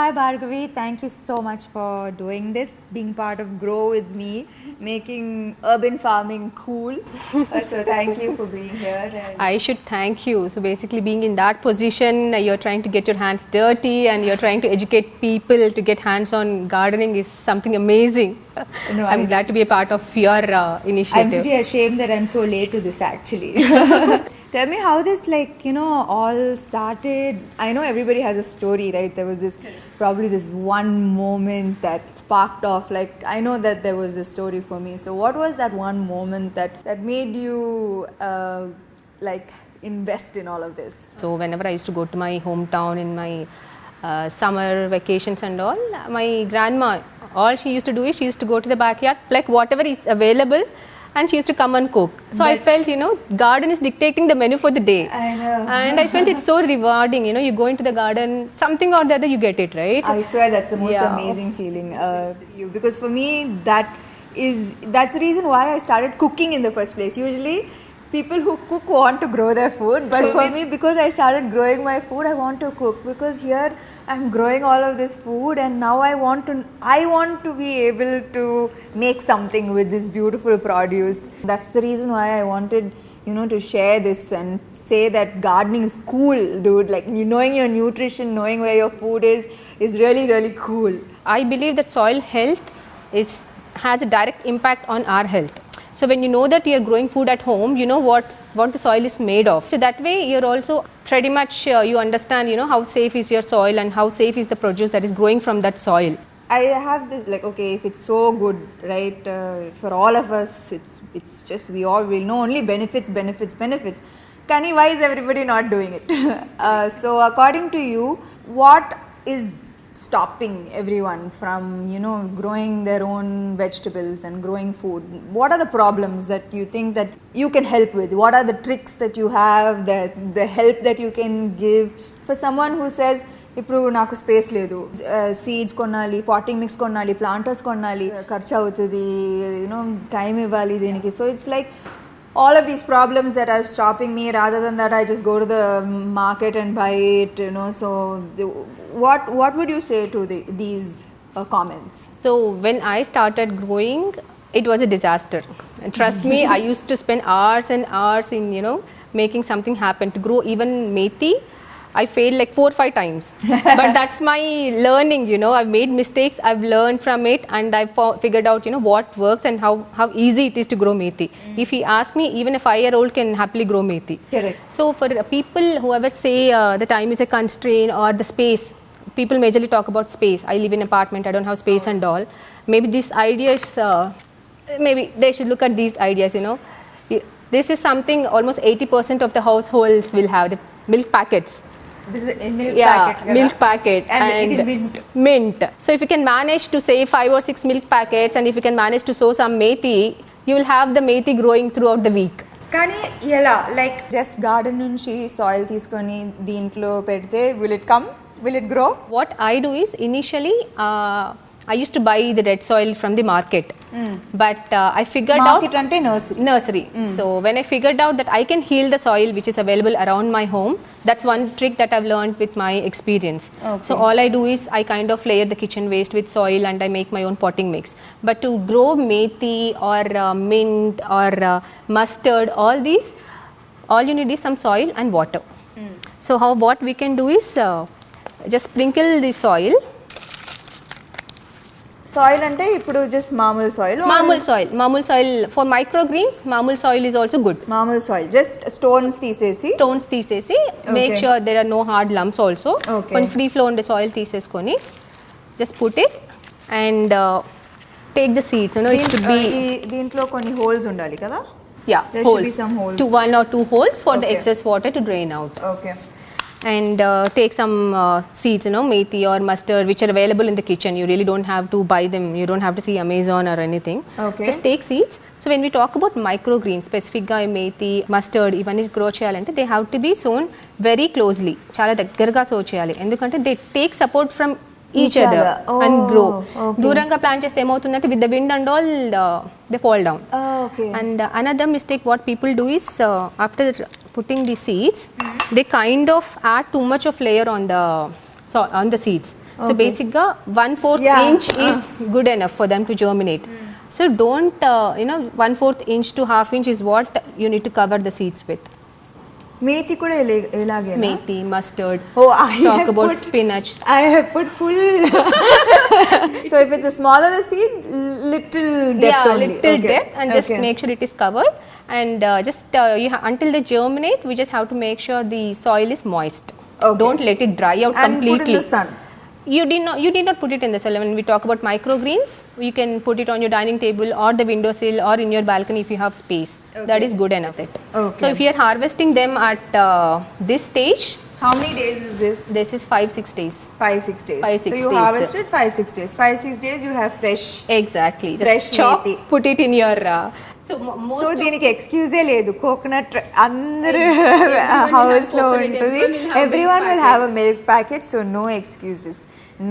Hi Bhargavi, thank you so much for doing this, being part of Grow with me, making urban farming cool. So thank you for being here. I should thank you. So basically being in that position, you're trying to get your hands dirty and you're trying to educate people to get hands on gardening is something amazing. No, I'm glad to be a part of your I'm initiative. pretty ashamed that I'm so late to this actually. Tell me how this all started. I know everybody has a story, right? There was probably this one moment that sparked off. Like I know that there was a story for me. So what was that one moment that made you invest in all of this? So whenever I used to go to my hometown in my summer vacations and all, my grandma, all she used to do is she used to go to the backyard, pluck whatever is available and she used to come and cook. So I felt, garden is dictating the menu for the day. I know. And I felt it's so rewarding, you go into the garden, something or the other you get it, right? I swear that's the most amazing feeling. Because for me, that's the reason why I started cooking in the first place. Usually, people who cook want to grow their food, but for me, because I started growing my food, I want to cook because here I'm growing all of this food, and now I want to be able to make something with this beautiful produce. That's the reason why I wanted to share this and say that gardening is cool, dude. Like knowing your nutrition, knowing where your food is really, really cool. I believe that soil health has a direct impact on our health. So when you know that you're growing food at home, you know what the soil is made of. So that way you're also pretty much, you understand, how safe is your soil and how safe is the produce that is growing from that soil. I have this if it's so good, right, for all of us, it's just we all will know only benefits. Kani, why is everybody not doing it? So according to you, what is stopping everyone from growing their own vegetables and growing food? What are the problems that you think that you can help with? What are the tricks that you have, the help that you can give for someone who says ఇప్పుడు నాకు space లేదు, seeds కొనాలి, potting mix కొనాలి, planters కొనాలి, ఖర్చు అవుతుంది, time ఇవ్వాలి దీనికి. So it's like all of these problems that are stopping me, rather than that I just go to the market and buy it, so what would you say to these comments? So when I started growing, it was a disaster. And trust me, I used to spend hours and hours in making something happen. To grow even methi, I failed like 4 or 5 times. But that's my learning, I've made mistakes, I've learned from it, and I've figured out, what works and how easy it is to grow methi. If he asks me, even a 5-year-old can happily grow methi. Correct. So for people who ever say the time is a constraint or the space, people majorly talk about space. I live in an apartment, I don't have space and all. Maybe this idea is, maybe they should look at these ideas, This is something almost 80% of the households will have, the milk packets. This is a milk packet. Milk packet and mint. So if you can manage to save 5 or 6 milk packets, and if you can manage to sow some methi, you will have the methi growing throughout the week. కానీ ఎలా, like just garden నుంచి soil తీసుకొని దీంట్లో పెడితే will it grow? What I do is initially I used to buy the red soil from the market, but I figured market out ante nursery. So when I figured out that I can heal the soil which is available around my home, that's one trick that I've learned with my experience. Okay. So all I do is I kind of layer the kitchen waste with soil and I make my own potting mix. But to grow methi or mint or mustard, all these, all you need is some soil and water. So what we can do is just sprinkle the soil. Soil ante ippudu just మామూలు soil. Mamul soil for microgreens. Mamul soil is also good. మామూలు soil, just stones తీసేసి make sure there are no hard lumps also. Okay. Free flow on the soil తీసేసుకొని just put it and take the seeds. It should be దీంట్లో కొన్ని holes ఉండాలి కదా? There holes. should be some holes. 1 or 2 holes for the Okay. excess water to drain out. Okay. And take some seeds, methi or mustard, which are available in the kitchen. You really don't have to buy them. You don't have to see Amazon or anything. Okay. Just take seeds. So when we talk about microgreens, specific ga methi, mustard, ఇవన్నీ grow చేయాలంటే they have to be sown very closely. చాలా దగ్గరగా sow చేయాలి. ఎందుకంటే they take support from each other and grow. Okay. దూరంగా plant చేస్తే ఏమవుతుందంటే with the wind and all they fall down. Okay. And another mistake what people do is after putting the seeds, they kind of add too much of layer on the seeds. So basically 1/4 Yeah. inch is good enough for them to germinate. So don't 1/4 inch to half inch is what you need to cover the seeds with. Methi kuda elage. Methi, mustard. Oh, I Talk have about put- spinach. I have put full. So if it's a smaller the seed, little depth only. Little Okay. depth, and just Okay. make sure it is covered. And just until they germinate, we just have to make sure the soil is moist. Okay. Don't let it dry out And completely. put in the sun. You did not put it in the soil. When we talk about microgreens, you can put it on your dining table or the windowsill or in your balcony if you have space. That is good enough. Okay. So if you are harvesting them at this stage, How many days is this? this is 5-6 days. 5-6 days. 5-6 so you days. harvest it 5-6 days. 5-6 days you have fresh. Exactly. Just Fresh chop, methi. put it in your. Most so of- దీనికి ఎక్స్క్యూజే లేదు coconut అందరు Everyone will house have లో coconut, ఉంటుంది everyone will have everyone milk will have a milk packet so no excuses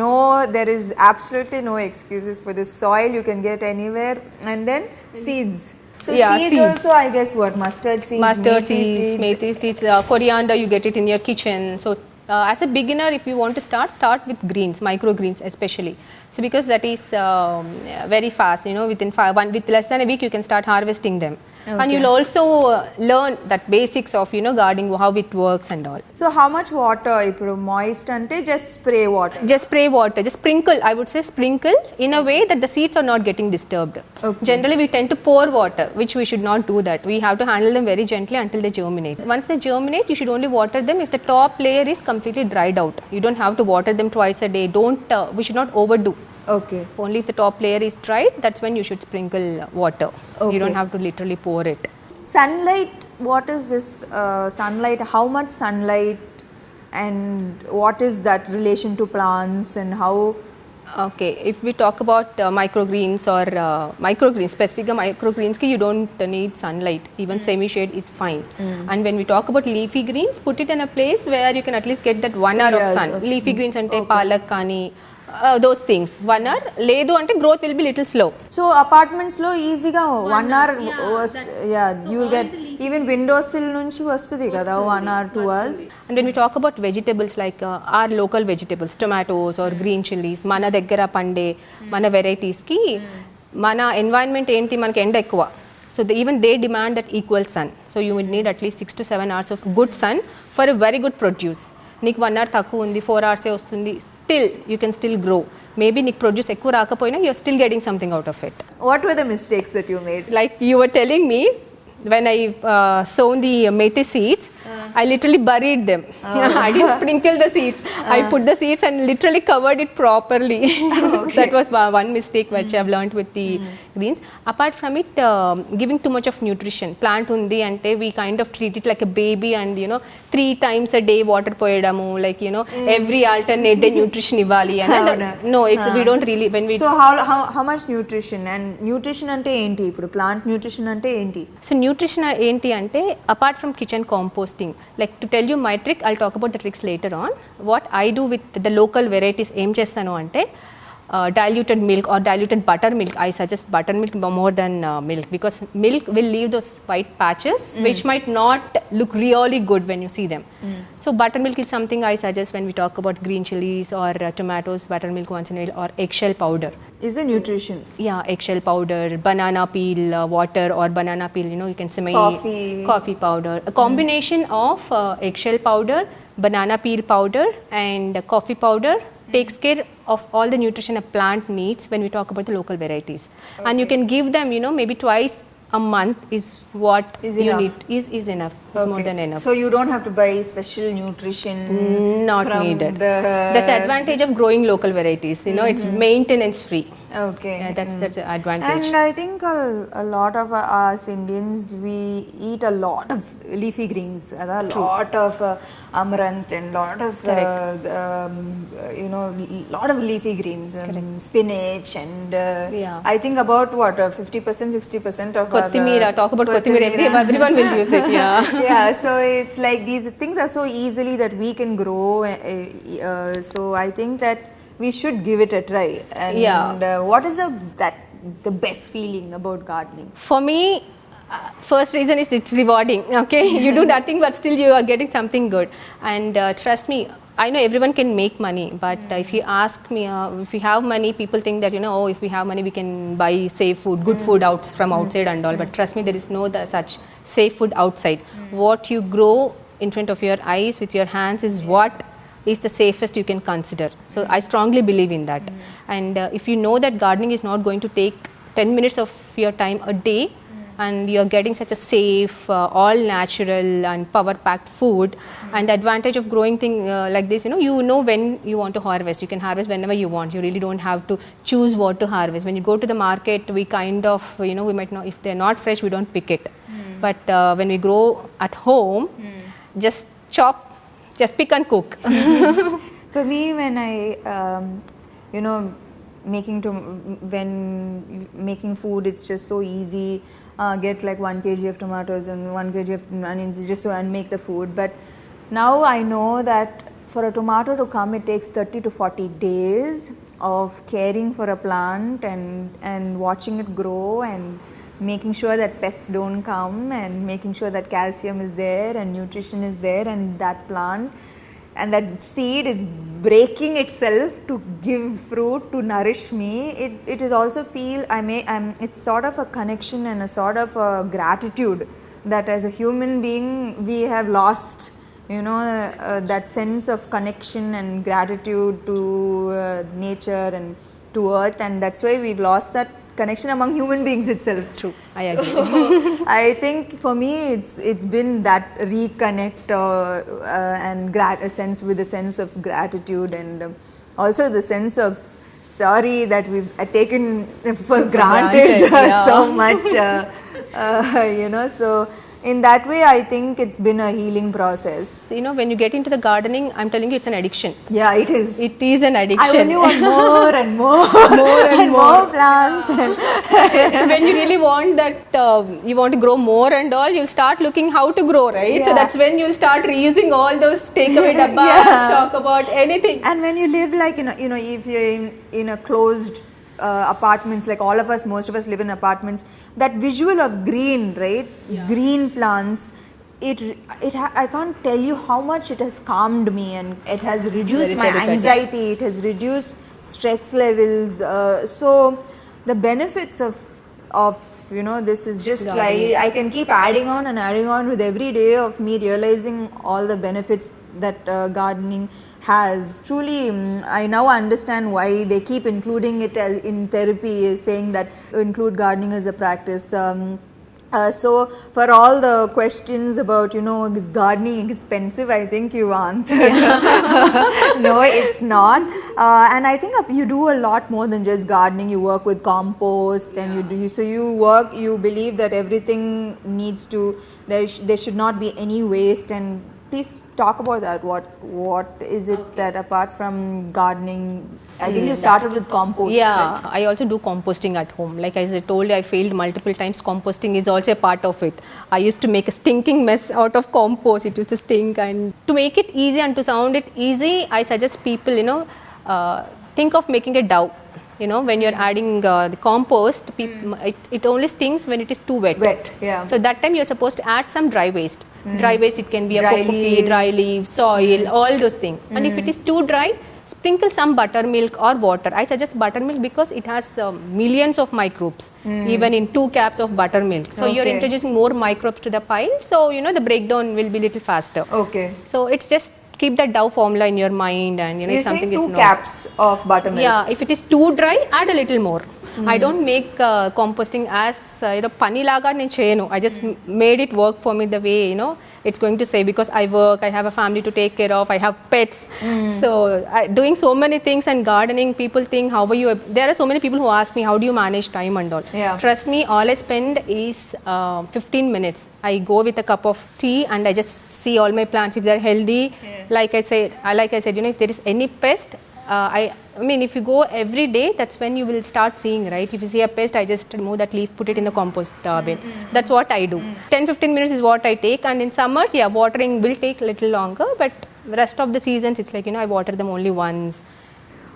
no there is absolutely no excuses for this soil you can get anywhere and then seeds so Yeah, seeds seeds. Also I guess what mustard seeds, mustard methi seeds, methi seeds, coriander, you get it in your kitchen. So as a beginner, if you want to start with greens, microgreens especially. So because that is very fast, with less than a week you can start harvesting them. And Okay. you'll also learn that basics of gardening, how it works and all. So how much water ఇప్పుడు moist అంటే just spray water Just spray water, just sprinkle. I would say sprinkle in a way that the seeds are not getting disturbed. Okay. Generally, we tend to pour water, which we should not do that. We have to handle them very gently until they germinate. Once they germinate, you should only water them if the top layer is completely dried out. You don't have to water them twice a day. We should not overdo. Okay Only if the top layer is dried, that's when you should sprinkle water. Okay. You don't have to literally pour it. Sunlight, what is this sunlight? How much sunlight and what is that relation to plants and how? Okay, if we talk about microgreens or microgreens, specific microgreens, you don't need sunlight. Even semi-shade is fine. And when we talk about leafy greens, put it in a place where you can at least get that 1 hour Yes, of sun. okay. Leafy greens ante palak kani, those things. 1 hour. Ledu ante growth will be little slow. So apartments lo easyగా 1 hour you will get even windowsill నుంచి వస్తుంది కదా 1 hour 2 hours. And when we talk about vegetables like our local vegetables, tomatoes or green chilies, mana daggara pande, mana varieties ki, mana environment enti manaki end ekkuva. So even they demand that equal sun. So you would need at least 6 to 7 hours of good sun for a very good produce. నీకు 1 hour తక్కువ ఉంది 4 hours వస్తుంది still you can still grow maybe నీకు produce ఎక్కువ రాకపోయినా you're still getting something out of it What were the mistakes that you made? like you were telling me when I sown the methi seeds, I literally buried them. I didn't sprinkle the seeds. I put the seeds and literally covered it properly. That was one mistake which I've learned with the greens. Apart from it, giving too much of nutrition. Plant undi ante we kind of treat it like a baby and 3 times a day water poyedamu, like every alternate day nutrition ivali and no, it's we don't really when we So how much nutrition and nutrition అంటే ఏంటి ఇప్పుడు plant nutrition అంటే ఏంటి? So nutrition ఏంటి అంటే apart from kitchen composting, like to tell you my trick, I'll talk about the tricks later on. What I do with the local varieties ఏం చేస్తాను అంటే diluted milk or diluted buttermilk. I suggest buttermilk more than milk because milk will leave those white patches which might not look really good when you see them. So buttermilk is something I suggest when we talk about green chilies or tomatoes, buttermilk once in a while, or eggshell powder. Is a nutrition. Yeah, eggshell powder, banana peel water or banana peel, you can simmer coffee powder. A combination of eggshell powder, banana peel powder and coffee powder takes care of all the nutrition a plant needs when we talk about the local varieties. Okay. And you can give them, maybe twice a month is what Is you enough. need. Is enough. It's more than enough. So you don't have to buy special nutrition. Not from needed. the- That's the advantage of growing local varieties. It's maintenance free. Okay. Yeah, that's the advantage. And I think a lot of us Indians, we eat a lot of leafy greens, a lot of amaranth and lot of lot of leafy greens, spinach and I think about 50% 60% of Kothimira, talk about Kothimira, everyone will use it. Yeah, so it's like these things are so easily that we can grow, so I think that we should give it a try. And what is the best feeling about gardening? For me, first reason is it's rewarding. Okay, you do nothing but still you are getting something good. And trust me, I know everyone can make money, but if you ask me, if we have money, people think that, oh, if we have money, we can buy safe food, good food from outside and all. But trust me, there is no such safe food outside. What you grow in front of your eyes with your hands is what is the safest you can consider. So I strongly believe in that. And if you know that gardening is not going to take 10 minutes of your time a day, and you're getting such a safe, all natural and power packed food, and the advantage of growing thing like this, you know when you want to harvest. You can harvest whenever you want. You really don't have to choose what to harvest. When you go to the market, we kind of, we might not, if they're not fresh, we don't pick it. But when we grow at home, just chop, just pick and cook. For me, when I, when making food, it's just so easy. Get like 1 kg of tomatoes and 1 kg of onions just so and make the food. But now I know that for a tomato to come, it takes 30 to 40 days of caring for a plant and watching it grow and making sure that pests don't come and making sure that calcium is there and nutrition is there and that plant and that seed is breaking itself to give fruit, to nourish me. It is also feel, it's sort of a connection and a sort of a gratitude that as a human being we have lost, that sense of connection and gratitude to nature and to earth, and that's why we've lost that connection among human beings itself. True, I agree. So, I think for me it's been that reconnect and a sense with a sense of gratitude and also the sense of sorry that we've taken for granted so much. So in that way, I think it's been a healing process. So, when you get into the gardening, I'm telling you, it's an addiction. Yeah, it is. It is an addiction. I only want more and more, more plants. When you really want that, you want to grow more and all, you'll start looking how to grow, right? Yeah. So that's when you'll start reusing all those takeaway dabbas, talk about anything. And when you live like if you're in a closed apartments, like all of us, most of us live in apartments, that visual of green, right? Yeah. Green plants, I can't tell you how much it has calmed me and it has reduced my anxiety, it has reduced stress levels. So the benefits of this is just like I can keep adding on with every day of me realizing all the benefits that gardening has. Truly, I now understand why they keep including it as in therapy, saying that include gardening as a practice. So for all the questions about, is gardening expensive, I think you answered. No, it's not. And I think you do a lot more than just gardening. You work with compost and you believe that everything needs to, there should not be any waste. And please talk about that. What is it that apart from gardening, I think you started with compost. Yeah, right? I also do composting at home. Like as I told you, I failed multiple times. Composting is also a part of it. I used to make a stinking mess out of compost. It used to stink. And to make it easy and to sound it easy, I suggest people, think of making a dough. When you're adding the compost, it only stings when it is too wet. Yeah. So that time you're supposed to add some dry waste. Dry waste, it can be a coconut, dry leaves, soil, all those things. And if it is too dry, sprinkle some buttermilk or water. I suggest buttermilk because it has millions of microbes, even in 2 cups of buttermilk. So you're introducing more microbes to the pile. So, the breakdown will be little faster. Okay. So it's just keep that dough formula in your mind, and if something is 2 cups of buttermilk. Yeah, if it is too dry, add a little more. I don't make composting as pani laga nen cheyanu. I just made it work for me the way it's going to say, because I work, I have a family to take care of, I have pets. So doing so many things and gardening, people think how are you? There are so many people who ask me how do you manage time and all. Yeah. Trust me, all I spend is 15 minutes. I go with a cup of tea and I just see all my plants if they're healthy. Yeah. Like I said, if there is any pest, I mean, if you go every day, that's when you will start seeing, right? If you see a pest, I just remove that leaf, put it in the compost bin. That's what I do. 10-15 minutes is what I take. And in summers, watering will take a little longer. But rest of the seasons, it's like, I water them only once.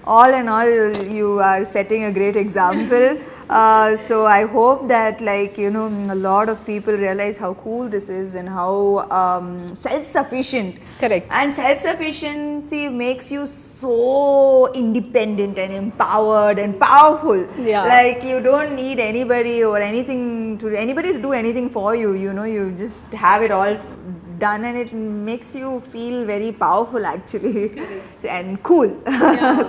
All in all, you are setting a great example. So I hope that, like, you know, a lot of people realize how cool this is and how self-sufficient. Correct. And self-sufficiency makes you so independent and empowered and powerful. Yeah. Like, you don't need anybody or anybody to do anything for you. You know, you just have it all done, and it makes you feel very powerful, actually. And cool.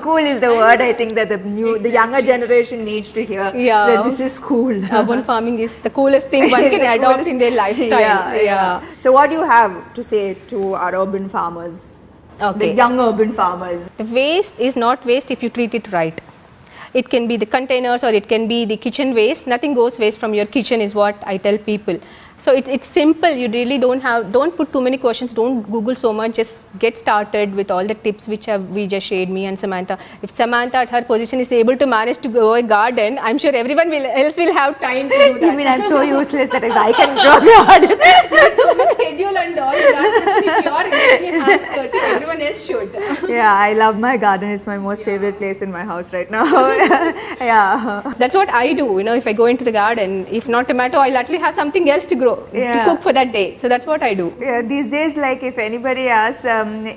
Cool is the word I think that the younger generation needs to hear. Yeah. That this is cool. Urban farming is the coolest thing one It's can the adopt coolest- in their lifestyle. Yeah. So what do you have to say to our urban farmers? Okay. The young urban farmers. The waste is not waste if you treat it right. It can be the containers or it can be the kitchen waste. Nothing goes waste from your kitchen is what I tell people. So it's simple. You really don't put too many questions. Don't Google so much. Just get started with all the tips which we just shared, me and Samantha. If Samantha at her position is able to manage to grow a garden, I'm sure everyone else will have time to do that. You mean I'm so useless that I can grow garden? So much schedule and all that. If you are getting your hands dirty, everyone else should. Yeah, I love my garden. It's my most favorite place in my house right now. Yeah. That's what I do. You know, if I go into the garden, if not tomato, I'll at least have something else to grow, Yeah. to cook for that day. So that's what I do. Yeah, these days, like, if anybody asks,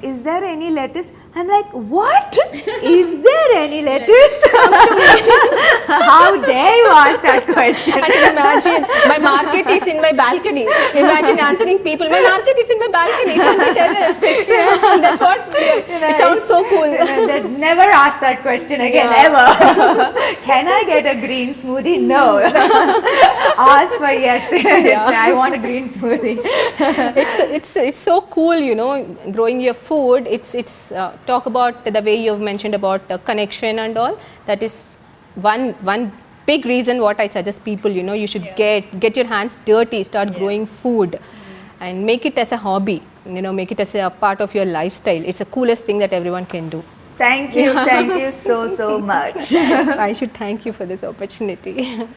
is there any lettuce? I'm like, what? Is there any lettuce? How dare you ask that question? And imagine my market is in my balcony. Imagine answering people, my market is in my balcony, it's on my terrace. That's what, it sounds so cool. Never ask that question again, Yeah. ever. Can I get a green smoothie? No. Ask for yes. I want a green smoothie. It's so cool, you know, growing your food. It's talk about the way you've mentioned about connection and all. That is one big reason what I suggest people, you know, you should get your hands dirty, start growing food, and make it as a hobby. You know, make it as a part of your lifestyle. It's the coolest thing that everyone can do. Thank you so much. I should thank you for this opportunity.